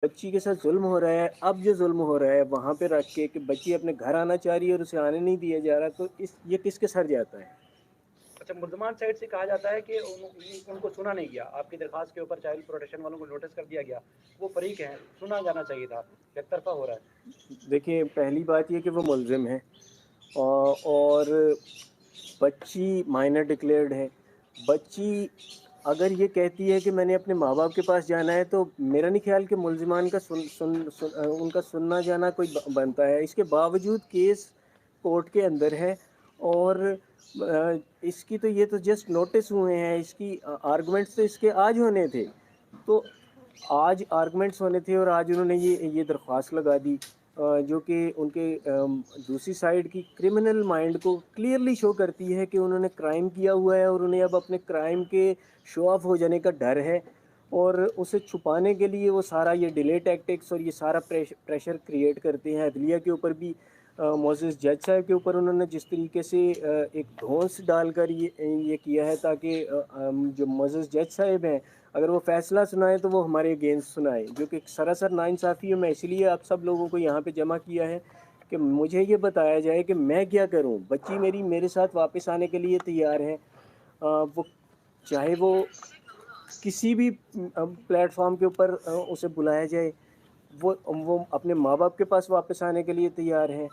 بچی کے ساتھ ظلم ہو رہا ہے، اب جو ظلم ہو رہا ہے وہاں پہ رکھ کے کہ بچی اپنے گھر آنا چاہ رہی ہے اور اسے آنے نہیں دیا جا رہا، تو یہ کس کے سر جاتا ہے؟ اچھا، ملزمان سائڈ سے کہا جاتا ہے کہ ان کو سنا نہیں گیا، آپ کی درخواست کے اوپر چائلڈ پروٹیکشن والوں کو نوٹس کر دیا گیا، وہ فریق ہیں، سنا جانا چاہیے تھا، یک طرفہ ہو رہا ہے۔ دیکھیں، پہلی بات یہ کہ وہ ملزم ہے، اور بچی مائنر ڈکلیئرڈ ہے۔ بچی اگر یہ کہتی ہے کہ میں نے اپنے ماں باپ کے پاس جانا ہے، تو میرا نہیں خیال کہ ملزمان کا ان کا سننا جانا کوئی بنتا ہے۔ اس کے باوجود کیس کورٹ کے اندر ہے، اور اس کی تو یہ تو جسٹ نوٹس ہوئے ہیں، اس کی آرگومنٹس تو اس کے آج ہونے تھے، تو آج آرگومنٹس ہونے تھے اور آج انہوں نے یہ درخواست لگا دی، جو کہ ان کے دوسری سائڈ کی کرمنل مائنڈ کو کلیئرلی شو کرتی ہے کہ انہوں نے کرائم کیا ہوا ہے، اور انہیں اب اپنے کرائم کے شو آف ہو جانے کا ڈر ہے، اور اسے چھپانے کے لیے وہ سارا یہ ڈیلے ٹیکٹکس اور یہ سارا پریشر کریٹ کرتے ہیں عدلیہ کے اوپر بھی۔ معزز جج صاحب کے اوپر انہوں نے جس طریقے سے ایک دھونس ڈال کر یہ کیا ہے، تاکہ جو معزز جج صاحب ہیں اگر وہ فیصلہ سنائے تو وہ ہمارے اگینسٹ سنائے، جو کہ سراسر ناانصافی ہے۔ میں اسی لیے آپ سب لوگوں کو یہاں پہ جمع کیا ہے کہ مجھے یہ بتایا جائے کہ میں کیا کروں۔ بچی میری میرے ساتھ واپس آنے کے لیے تیار ہے، وہ چاہے وہ کسی بھی پلیٹ فارم کے اوپر اسے بلایا جائے، وہ اپنے ماں باپ کے پاس واپس آنے کے لیے تیار ہے۔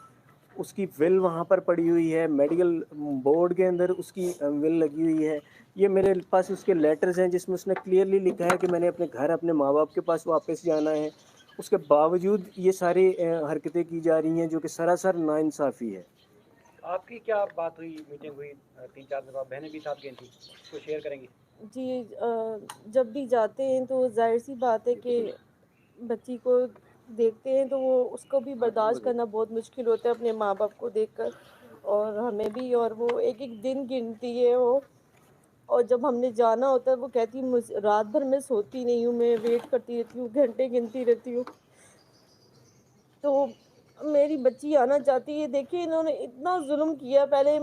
اس کی ول وہاں پر پڑی ہوئی ہے، میڈیکل بورڈ کے اندر اس کی ول لگی ہوئی ہے۔ یہ میرے پاس اس کے لیٹرز ہیں جس میں اس نے کلیئرلی لکھا ہے کہ میں نے اپنے گھر اپنے ماں باپ کے پاس واپس جانا ہے۔ اس کے باوجود یہ ساری حرکتیں کی جا رہی ہیں، جو کہ سراسر ناانصافی ہے۔ آپ کی کیا بات ہوئی، میٹنگ ہوئی؟ 3-4 دفعہ بہنیں بھی ساتھ گئی تھیں، اس کو شیئر کریں گی؟ جی، جب بھی جاتے ہیں تو ظاہر سی بات ہے کہ بچی کو دیکھتے ہیں تو وہ اس کو بھی برداشت کرنا بہت مشکل ہوتا ہے اپنے ماں باپ کو دیکھ کر، اور ہمیں بھی، اور وہ ایک ایک دن گنتی ہے وہ، اور جب ہم نے جانا ہوتا ہے وہ کہتی ہے رات بھر میں سوتی نہیں ہوں، میں ویٹ کرتی رہتی ہوں، گھنٹے گنتی رہتی ہوں۔ تو میری بچی آنا چاہتی ہے۔ دیکھیے، انہوں نے اتنا ظلم کیا، پہلے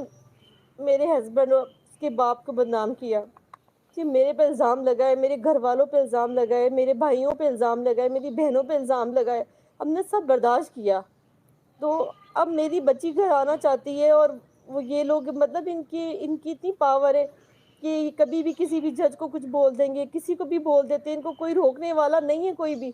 میرے ہسبینڈ اور اس کے باپ کو بدنام کیا کہ میرے پہ الزام لگائے، میرے گھر والوں پہ الزام لگائے، میرے بھائیوں پہ الزام لگائے، میری بہنوں پہ الزام لگائے، ہم نے سب برداشت کیا۔ تو اب میری بچی گھر آنا چاہتی ہے، اور وہ یہ لوگ مطلب ان کی اتنی پاور ہے کہ کبھی بھی کسی بھی جج کو کچھ بول دیں گے، کسی کو بھی بول دیتے ہیں، ان کو کوئی روکنے والا نہیں ہے کوئی بھی۔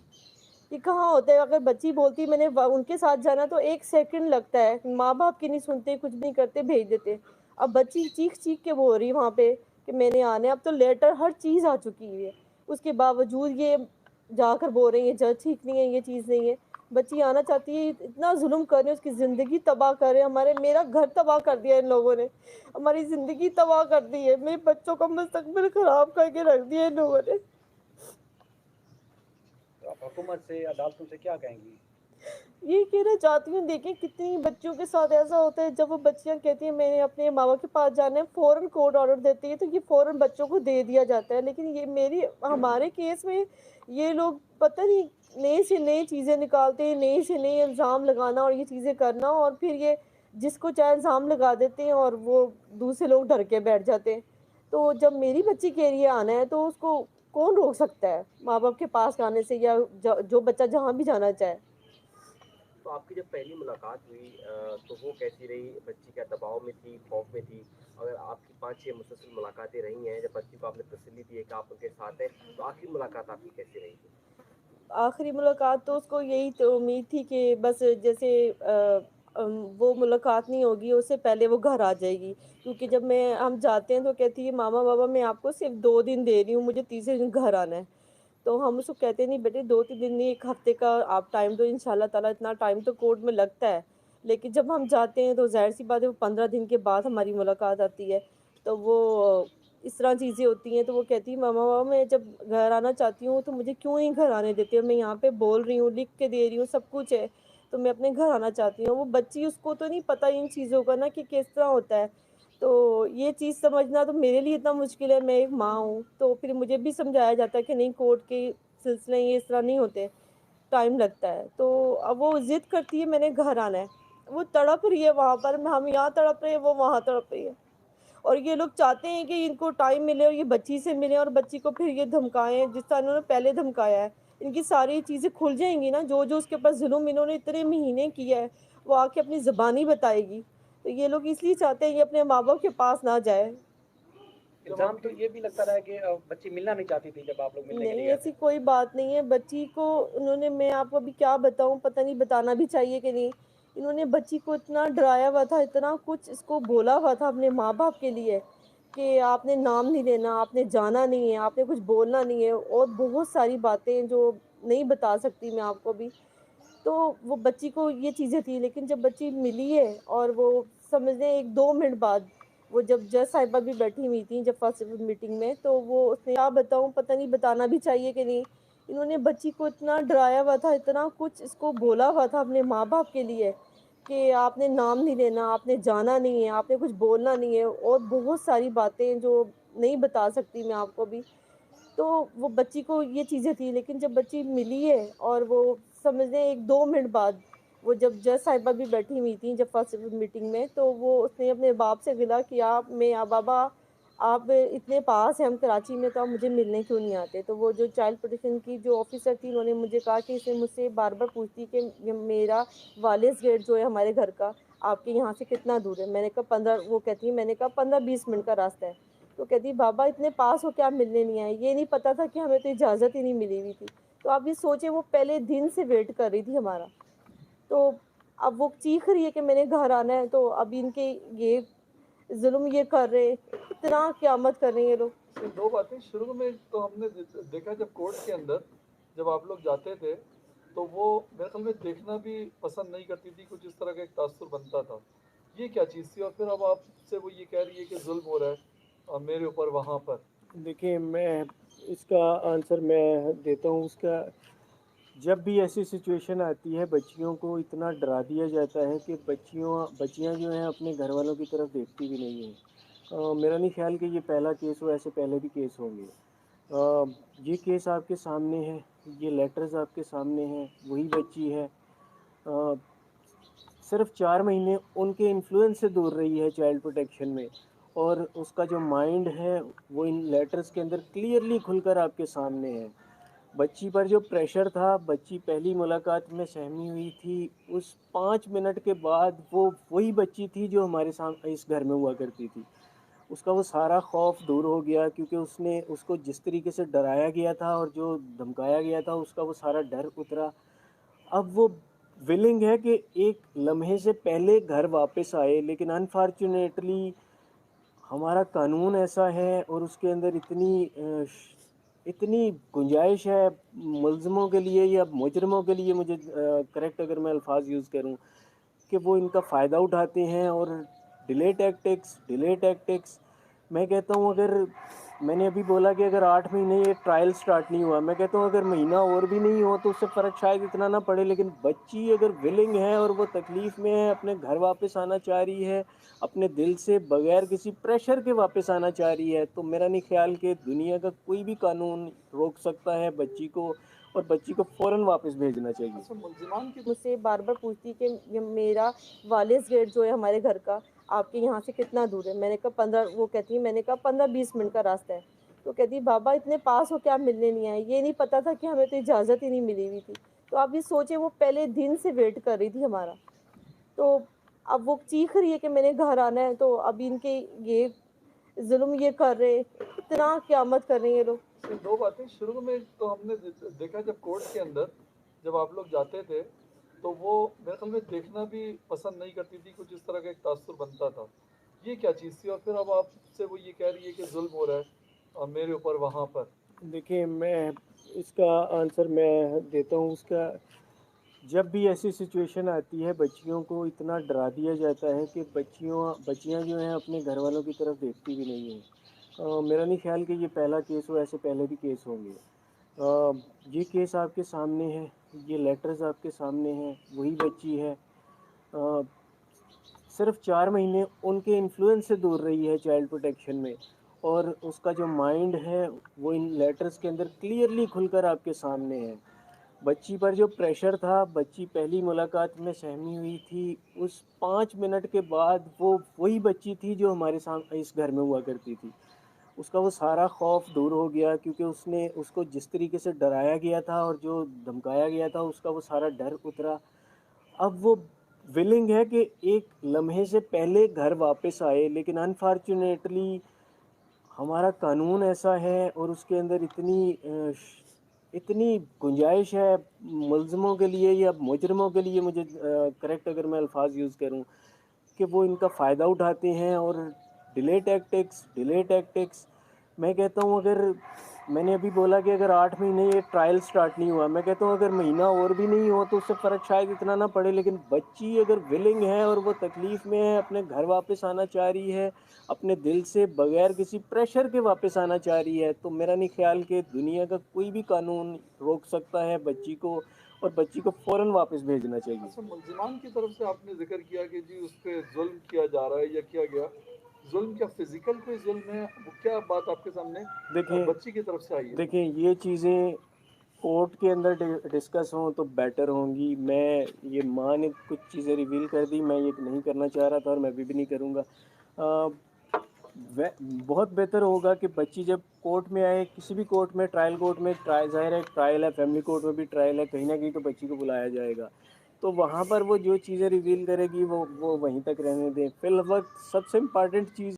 یہ کہاں ہوتا ہے، اگر بچی بولتی میں نے ان کے ساتھ جانا تو 1 سیکنڈ لگتا ہے، ماں باپ کی نہیں سنتے، کچھ نہیں کرتے، بھیج دیتے۔ اب بچی چیخ چیخ کے بول رہی وہاں پہ کہ میں نے آنے، اب تو لیٹر ہر چیز آ چکی ہے، اس کے باوجود یہ جا کر بول رہی ہے جج ٹھیک نہیں ہے، یہ چیز نہیں ہے۔ بچی آنا چاہتی ہے، اتنا ظلم کر رہے ہیں، اس کی زندگی تباہ کر رہے ہیں، میرا گھر تباہ کر دیا ان لوگوں نے، ہماری زندگی تباہ کر دی ہے، میرے بچوں کا مستقبل خراب کر کے رکھ دیا ان لوگوں نے۔ تو آپ حکومت سے، عدالتوں سے کیا کہیں گی؟ یہ کہنا چاہتی ہوں، دیکھیں کتنی بچیوں کے ساتھ ایسا ہوتا ہے، جب وہ بچیاں کہتی ہیں میں نے اپنے ماں باپ کے پاس جانا ہے، فوراً کورٹ آرڈر دیتی ہے تو یہ فوراً بچوں کو دے دیا جاتا ہے۔ لیکن یہ ہمارے کیس میں یہ لوگ پتہ نہیں نئے سے نئی چیزیں نکالتے ہیں، نئے سے نئے الزام لگانا اور یہ چیزیں کرنا، اور پھر یہ جس کو چاہے الزام لگا دیتے ہیں اور وہ دوسرے لوگ ڈر کے بیٹھ جاتے ہیں۔ تو جب میری بچی کہہ رہی ہے آنا ہے تو اس کو کون روک سکتا ہے ماں باپ کے پاس آنے سے، یا جو بچہ جہاں بھی جانا چاہے۔ تو آپ کی جب پہلی ملاقات ہوئی تو وہ کیسی رہی؟ بچی کیا دباؤ میں تھی، خوف میں تھی؟ اگر آپ کی 5-6 مسلسل ملاقاتیں رہی ہیں، جب بچی کو آپ نے تسلی دی ہے کہ آپ ان کے ساتھ ہیں، تو آخری ملاقات آپ کی کیسی رہی تھی؟ آخری ملاقات تو اس کو یہی تو امید تھی کہ بس جیسے وہ ملاقات نہیں ہوگی، اس سے پہلے وہ گھر آ جائے گی، کیونکہ جب ہم جاتے ہیں تو کہتی ہے ماما بابا میں آپ کو صرف 2 دن دے رہی ہوں، مجھے تیسرے دن گھر آنا ہے۔ تو ہم اس کو کہتے نہیں بیٹے 2-3 دن نہیں، 1 ہفتے کا آپ ٹائم دو، انشاءاللہ تعالیٰ اتنا ٹائم تو کورٹ میں لگتا ہے، لیکن جب ہم جاتے ہیں تو ظاہر سی بات ہے وہ 15 دن کے بعد ہماری ملاقات آتی ہے۔ تو وہ اس طرح چیزیں ہوتی ہیں، تو وہ کہتی ہے ماما بابا میں جب گھر آنا چاہتی ہوں تو مجھے کیوں نہیں گھر آنے دیتے، میں یہاں پہ بول رہی ہوں، لکھ کے دے رہی ہوں، سب کچھ ہے، تو میں اپنے گھر آنا چاہتی ہوں۔ وہ بچی اس کو تو نہیں پتہ ان چیزوں کا نا کہ کس طرح ہوتا ہے، تو یہ چیز سمجھنا تو میرے لیے اتنا مشکل ہے، میں ایک ماں ہوں، تو پھر مجھے بھی سمجھایا جاتا ہے کہ نہیں کورٹ کے سلسلے یہ اس طرح نہیں ہوتے، ٹائم لگتا ہے۔ تو اب وہ ضد کرتی ہے میں نے گھر آنا ہے، وہ تڑپ رہی ہے وہاں پر، ہم یہاں تڑپ رہے ہیں، وہ وہاں تڑپ رہی ہے، اور یہ لوگ چاہتے ہیں کہ ان کو ٹائم ملے اور یہ بچی سے ملے اور بچی کو پھر یہ دھمکائیں جس طرح انہوں نے پہلے دھمکایا ہے ان کی ساری چیزیں کھل جائیں گی نا، جو جو اس کے اوپر ظلم انہوں نے اتنے مہینے کیا ہے وہ آ کے اپنی زبانی بتائے گی. تو یہ لوگ اس لیے چاہتے ہیں یہ اپنے ماں باپ کے پاس نہ جائے. الزام تو یہ بھی لگتا رہا ہے کہ بچی ملنا نہیں چاہتی تھی جب آپ لوگ ملنے کے لیے نہیں، گئے ایسی تھے. کوئی بات نہیں ہے. بچی کو انہوں نے، میں آپ کو ابھی کیا بتاؤں، پتہ نہیں بتانا بھی چاہیے کہ نہیں. انہوں نے بچی کو اتنا ڈرایا ہوا تھا، اتنا کچھ اس کو بولا ہوا تھا اپنے ماں باپ کے لیے کہ آپ نے نام نہیں لینا، آپ نے جانا نہیں ہے، آپ نے کچھ بولنا نہیں ہے، اور بہت ساری باتیں جو نہیں بتا سکتی میں آپ کو بھی. تو وہ بچی کو یہ چیزیں تھی، لیکن جب بچی ملی ہے اور وہ سمجھ لیں 1-2 منٹ بعد، وہ جب جج صاحبہ بھی بیٹھی ہوئی تھیں جب فرسٹ میٹنگ میں، تو وہ اس نے کیا بتاؤں، پتہ نہیں بتانا بھی چاہیے کہ نہیں. انہوں نے بچی کو اتنا ڈرایا ہوا تھا، اتنا کچھ اس کو بولا ہوا تھا اپنے ماں باپ کے لیے کہ آپ نے نام نہیں لینا، آپ نے جانا نہیں ہے، آپ نے کچھ بولنا نہیں ہے، اور بہت ساری باتیں جو نہیں بتا سکتی میں آپ کو بھی. تو وہ بچی کو یہ چیزیں تھی، لیکن جب بچی ملی ہے اور وہ سمجھ لیں 1-2 منٹ بعد، وہ جب جج صاحبہ بھی بیٹھی ہوئی تھیں جب فرسٹ میٹنگ میں، تو وہ اس نے اپنے باپ سے گلا کہ بابا آپ اتنے پاس ہیں، ہم کراچی میں، تو آپ مجھے ملنے کیوں نہیں آتے. تو وہ جو چائلڈ پروٹیکشن کی جو آفیسر تھی انہوں نے مجھے کہا کہ اسے مجھ سے بار بار پوچھتی کہ میرا والس گیٹ جو ہے ہمارے گھر کا آپ کے یہاں سے کتنا دور ہے. میں نے کہا 15، وہ کہتی ہے میں نے کہا 15-20 منٹ کا راستہ ہے. تو کہتی بابا اتنے پاس ہو کے آپ ملنے نہیں آئے، یہ نہیں پتا تھا کہ ہمیں تو اجازت ہی نہیں ملی ہوئی تھی. تو آپ یہ سوچیں وہ پہلے دن سے ویٹ کر رہی تھی ہمارا. تو اب وہ چیخ رہی ہے کہ میں نے گھر آنا ہے، تو اب ان کے یہ ظلم یہ کر رہے، اتنا قیامت کر رہے ہیں یہ لوگ. دو باتیں شروع میں تو ہم نے دیکھا جب کورٹ کے اندر جب آپ لوگ جاتے تھے تو وہ میرے خیال میں دیکھنا بھی پسند نہیں کرتی تھی، کچھ اس طرح کا ایک تاثر بنتا تھا. یہ کیا چیز تھی؟ اور پھر اب آپ سے وہ یہ کہہ رہی ہے کہ ظلم ہو رہا ہے میرے اوپر وہاں پر. دیکھیں، میں اس کا آنسر میں دیتا ہوں. اس کا جب بھی ایسی سچویشن آتی ہے بچیوں کو اتنا ڈرا دیا جاتا ہے کہ بچیاں جو ہیں اپنے گھر والوں کی طرف دیکھتی بھی نہیں ہیں. میرا نہیں خیال کہ یہ پہلا کیس ہو، ایسے پہلے بھی کیس ہوں گے. یہ کیس آپ کے سامنے ہے، یہ لیٹرز آپ کے سامنے ہیں. وہی بچی ہے، صرف 4 مہینے ان کے انفلوئنس سے دور رہی ہے چائلڈ پروٹیکشن میں، اور اس کا جو مائنڈ ہے وہ ان لیٹرز کے اندر کلیئرلی کھل کر آپ کے سامنے ہے. بچی پر جو پریشر تھا، بچی پہلی ملاقات میں سہمی ہوئی تھی، اس 5 منٹ کے بعد وہ وہی بچی تھی جو ہمارے سامنے اس گھر میں ہوا کرتی تھی. اس کا وہ سارا خوف دور ہو گیا، کیونکہ اس کو جس طریقے سے ڈرایا گیا تھا اور جو دھمکایا گیا تھا اس کا وہ سارا ڈر اترا. اب وہ ولنگ ہے کہ ایک لمحے سے پہلے گھر واپس آئے، لیکن انفارچونیٹلی ہمارا قانون ایسا ہے اور اس کے اندر اتنی گنجائش ہے ملزموں کے لیے یا مجرموں کے لیے، مجھے کریکٹ اگر میں الفاظ یوز کروں، کہ وہ ان کا فائدہ اٹھاتے ہیں اور ڈیلے ٹیکٹکس. میں کہتا ہوں اگر میں نے ابھی بولا کہ اگر 8 مہینے یہ ٹرائل سٹارٹ نہیں ہوا، میں کہتا ہوں اگر مہینہ اور بھی نہیں ہو تو اس سے فرق شاید اتنا نہ پڑے. لیکن بچی اگر ولنگ ہے اور وہ تکلیف میں ہے، اپنے گھر واپس آنا چاہ رہی ہے، اپنے دل سے بغیر کسی پریشر کے واپس آنا چاہ رہی ہے، تو میرا نہیں خیال کہ دنیا کا کوئی بھی قانون روک سکتا ہے بچی کو، اور بچی کو فوراً واپس بھیجنا چاہیے. اچھا، ملزمان کی مجھ سے بار بار پوچھتی کہ میرا والس گیٹ جو ہے ہمارے گھر کا آپ کے یہاں سے کتنا دور ہے. میں نے کہا 15، وہ کہتی ہے میں نے کہا 15-20 منٹ کا راستہ ہے. تو کہتی بابا اتنے پاس ہو کے آپ ملنے نہیں آئے، یہ نہیں پتا تھا کہ ہمیں تو اجازت ہی نہیں ملی ہوئی تھی. تو آپ یہ سوچیں وہ پہلے دن سے ویٹ کر رہی تھی ہمارا. تو اب وہ چیخ رہی ہے کہ میں نے گھر آنا ہے، تو اب ان کے یہ ظلم یہ کر رہے، اتنا قیامت کر رہے ہیں یہ لوگ. دو باتیں شروع میں تو ہم نے دیکھا جب کورٹ کے اندر جب آپ لوگ جاتے تھے تو وہ میرے خیال میں دیکھنا بھی پسند نہیں کرتی تھی، کچھ اس طرح کا ایک تاثر بنتا تھا. یہ کیا چیز تھی؟ اور پھر اب آپ سے وہ یہ کہہ رہی ہے کہ ظلم ہو رہا ہے میرے اوپر وہاں پر. دیکھیں، میں اس کا آنسر میں دیتا ہوں. اس کا جب بھی ایسی سچویشن آتی ہے بچیوں کو اتنا ڈرا دیا جاتا ہے کہ بچیاں جو ہیں اپنے گھر والوں کی طرف دیکھتی بھی نہیں ہیں. میرا نہیں خیال کہ یہ پہلا کیس ہو، ایسے پہلے بھی کیس ہوں گے. یہ کیس آپ کے سامنے ہے، یہ لیٹرز آپ کے سامنے ہیں. وہی بچی ہے، صرف 4 مہینے ان کے انفلوئنس سے دور رہی ہے چائلڈ پروٹیکشن میں، اور اس کا جو مائنڈ ہے وہ ان لیٹرز کے اندر کلیئرلی کھل کر آپ کے سامنے ہے. بچی پر جو پریشر تھا، بچی پہلی ملاقات میں سہمی ہوئی تھی، اس 5 منٹ کے بعد وہ وہی بچی تھی جو ہمارے سامنے اس گھر میں ہوا کرتی تھی. اس کا وہ سارا خوف دور ہو گیا، کیونکہ اس کو جس طریقے سے ڈرایا گیا تھا اور جو دھمکایا گیا تھا اس کا وہ سارا ڈر اترا۔ اب وہ ولنگ ہے کہ ایک لمحے سے پہلے گھر واپس آئے، لیکن انفارچونیٹلی ہمارا قانون ایسا ہے اور اس کے اندر اتنی گنجائش ہے ملزموں کے لیے یا مجرموں کے لیے، مجھے کریکٹ اگر میں الفاظ یوز کروں، کہ وہ ان کا فائدہ اٹھاتے ہیں اور ڈیلے ٹیکٹکس۔ میں کہتا ہوں اگر میں نے ابھی بولا کہ اگر 8 مہینے یہ ٹرائل سٹارٹ نہیں ہوا، میں کہتا ہوں اگر مہینہ اور بھی نہیں ہو تو اس سے فرق شاید اتنا نہ پڑے، لیکن بچی اگر ولنگ ہے اور وہ تکلیف میں ہے، اپنے گھر واپس آنا چاہ رہی ہے، اپنے دل سے بغیر کسی پریشر کے واپس آنا چاہ رہی ہے، تو میرا نہیں خیال کہ دنیا کا کوئی بھی قانون روک سکتا ہے بچی کو، اور بچی کو فوراً واپس بھیجنا چاہیے۔ اچھا، ملزمان کی طرف سے آپ نے ذکر کیا کہ جی اس پہ ظلم کیا جا رہا ہے یا کیا گیا، ظلم کیا فزیکل کوئی ظلم ہے؟ وہ کیا بات آپ کے سامنے بچی کی طرف سے آئی ہے؟ دیکھیں یہ چیزیں کورٹ کے اندر ڈسکس ہوں تو بیٹر ہوں گی۔ میں یہ ماں نے کچھ چیزیں ریویل کر دی، میں یہ نہیں کرنا چاہ رہا تھا اور میں بھی نہیں کروں گا۔ بہت بہتر ہوگا کہ بچی جب کورٹ میں آئے، کسی بھی کورٹ میں، ٹرائل کورٹ میں، ظاہر ہے ٹرائل ہے، فیملی کورٹ میں بھی ٹرائل ہے، کہیں نہ کہیں تو بچی کو بلایا جائے گا، تو وہاں پر وہ جو چیزیں ریویل کرے گی وہ وہیں تک رہنے دیں۔ فی الوقت سب سے امپارٹنٹ چیز